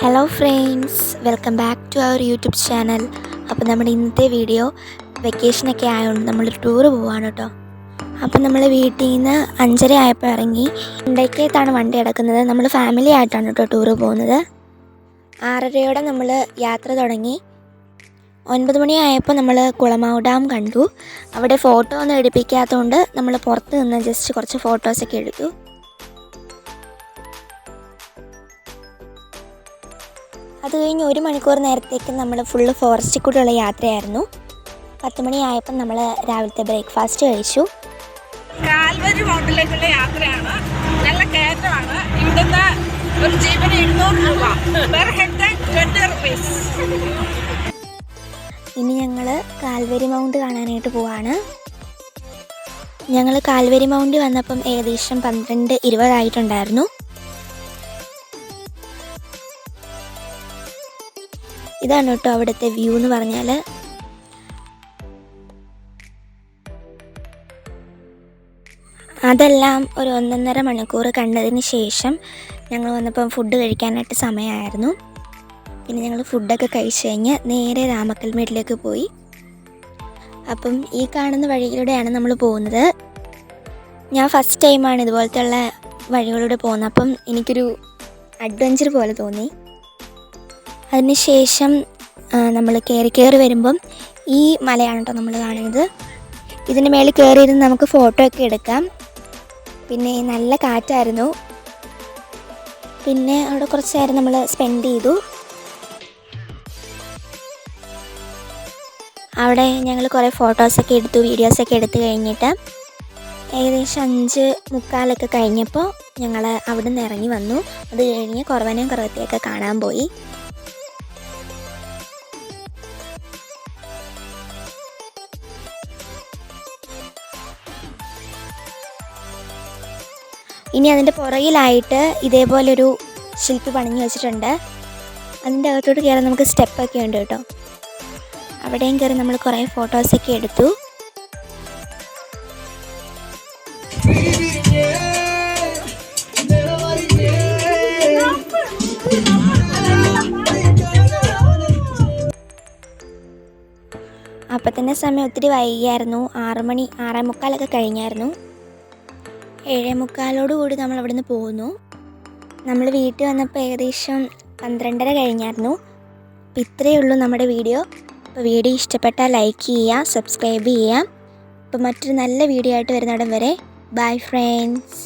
Hello friends, welcome back to our YouTube channel. അപ്പോൾ നമ്മുടെ ഇന്നത്തെ വീഡിയോ വെക്കേഷനൊക്കെ ആയതുകൊണ്ട് നമ്മളൊരു ടൂറ് പോവാണ് കേട്ടോ. അപ്പോൾ നമ്മൾ വീട്ടിൽ നിന്ന് 5:30 ആയപ്പോൾ ഇറങ്ങി. ഇണ്ടയ്ക്കത്താണ് വണ്ടി കിടക്കുന്നത്. നമ്മൾ ഫാമിലി ആയിട്ടാണ് കേട്ടോ ടൂറ് പോകുന്നത്. 6:30 നമ്മൾ യാത്ര തുടങ്ങി. 9 മണിയായപ്പോൾ നമ്മൾ കുളമാവ് ഡാം കണ്ടു. അവിടെ ഫോട്ടോ ഒന്നും എടുപ്പിക്കാത്തതുകൊണ്ട് നമ്മൾ പുറത്ത് നിന്ന് ജസ്റ്റ് കുറച്ച് ഫോട്ടോസൊക്കെ എടുത്തു. അത് കഴിഞ്ഞ് 1 മണിക്കൂർ നേരത്തേക്ക് നമ്മൾ ഫുള്ള് ഫോറസ്റ്റിൽ കൂടെയുള്ള യാത്രയായിരുന്നു. 10 മണിയായപ്പോൾ നമ്മൾ രാവിലത്തെ ബ്രേക്ക്ഫാസ്റ്റ് കഴിച്ചു. കാൽവരി മൗണ്ടിലേക്കുള്ള യാത്രയാണ്. നല്ല കയറ്റമാണ്. ഇവിടുന്ന് ഒരു ജീവന് 200 രൂപ, പെർ ഹെഡ് 20 rupees. ഇനി ഞങ്ങൾ കാൽവരി മൗണ്ട് കാണാനായിട്ട് പോവാണ്. ഞങ്ങൾ കാൽവരി മൗണ്ട് വന്നപ്പം ഏകദേശം 12:20 ആയിട്ടുണ്ടായിരുന്നു. ഇതാണ് കേട്ടോ അവിടുത്തെ വ്യൂ എന്ന് പറഞ്ഞാൽ. അതെല്ലാം ഒരു 1.5 മണിക്കൂർ കണ്ടതിന് ശേഷം ഞങ്ങൾ വന്നപ്പം ഫുഡ് കഴിക്കാനായിട്ട് സമയമായിരുന്നു. പിന്നെ ഞങ്ങൾ ഫുഡൊക്കെ കഴിച്ച് കഴിഞ്ഞ് നേരെ രാമക്കൽമേട്ടിലേക്ക് പോയി. അപ്പം ഈ കാണുന്ന വഴിയിലൂടെയാണ് നമ്മൾ പോകുന്നത്. ഞാൻ ഫസ്റ്റ് ടൈമാണ് ഇതുപോലത്തെ ഉള്ള വഴികളിലൂടെ പോകുന്നത്. അപ്പം എനിക്കൊരു അഡ്വഞ്ചർ പോലെ തോന്നി. അതിനുശേഷം നമ്മൾ കയറി വരുമ്പം ഈ മലയാണ് കേട്ടോ നമ്മൾ കാണുന്നത്. ഇതിൻ്റെ മേളിൽ കയറിയിരുന്ന് നമുക്ക് ഫോട്ടോ ഒക്കെ എടുക്കാം. പിന്നെ നല്ല കാറ്റായിരുന്നു. പിന്നെ അവിടെ കുറച്ച് നേരം നമ്മൾ സ്പെൻഡ് ചെയ്തു. അവിടെ ഞങ്ങൾ കുറേ ഫോട്ടോസൊക്കെ എടുത്തു, വീഡിയോസൊക്കെ എടുത്തു കഴിഞ്ഞിട്ട് ഏകദേശം 5:45 കഴിഞ്ഞപ്പോൾ ഞങ്ങൾ അവിടെ നിന്ന് ഇറങ്ങി വന്നു. അത് കഴിഞ്ഞ് കുറവനെയും കുറവത്തെയൊക്കെ കാണാൻ പോയി. ഇനി അതിൻ്റെ പുറകിലായിട്ട് ഇതേപോലൊരു ശില്പി പണിഞ്ഞു വെച്ചിട്ടുണ്ട്. അതിൻ്റെ അകത്തോട്ട് കയറാൻ നമുക്ക് സ്റ്റെപ്പൊക്കെ ഉണ്ട് കേട്ടോ. അവിടെയും കയറി നമ്മൾ കുറേ ഫോട്ടോസൊക്കെ എടുത്തു. അപ്പം തന്നെ സമയം ഒത്തിരി വൈകിയായിരുന്നു. 6 മണി 6:45 കഴിഞ്ഞായിരുന്നു. 7:45 കൂടി നമ്മൾ അവിടെ നിന്ന് പോകുന്നു. നമ്മൾ വീട്ടിൽ വന്നപ്പോൾ ഏകദേശം 12:30 കഴിഞ്ഞായിരുന്നു. അപ്പോൾ ഇത്രയേ ഉള്ളൂ നമ്മുടെ വീഡിയോ. അപ്പോൾ വീഡിയോ ഇഷ്ടപ്പെട്ടാൽ ലൈക്ക് ചെയ്യുക, സബ്സ്ക്രൈബ് ചെയ്യുക. അപ്പോൾ മറ്റൊരു നല്ല വീഡിയോ ആയിട്ട് വരുന്നിടം വരെ ബൈ ഫ്രണ്ട്സ്.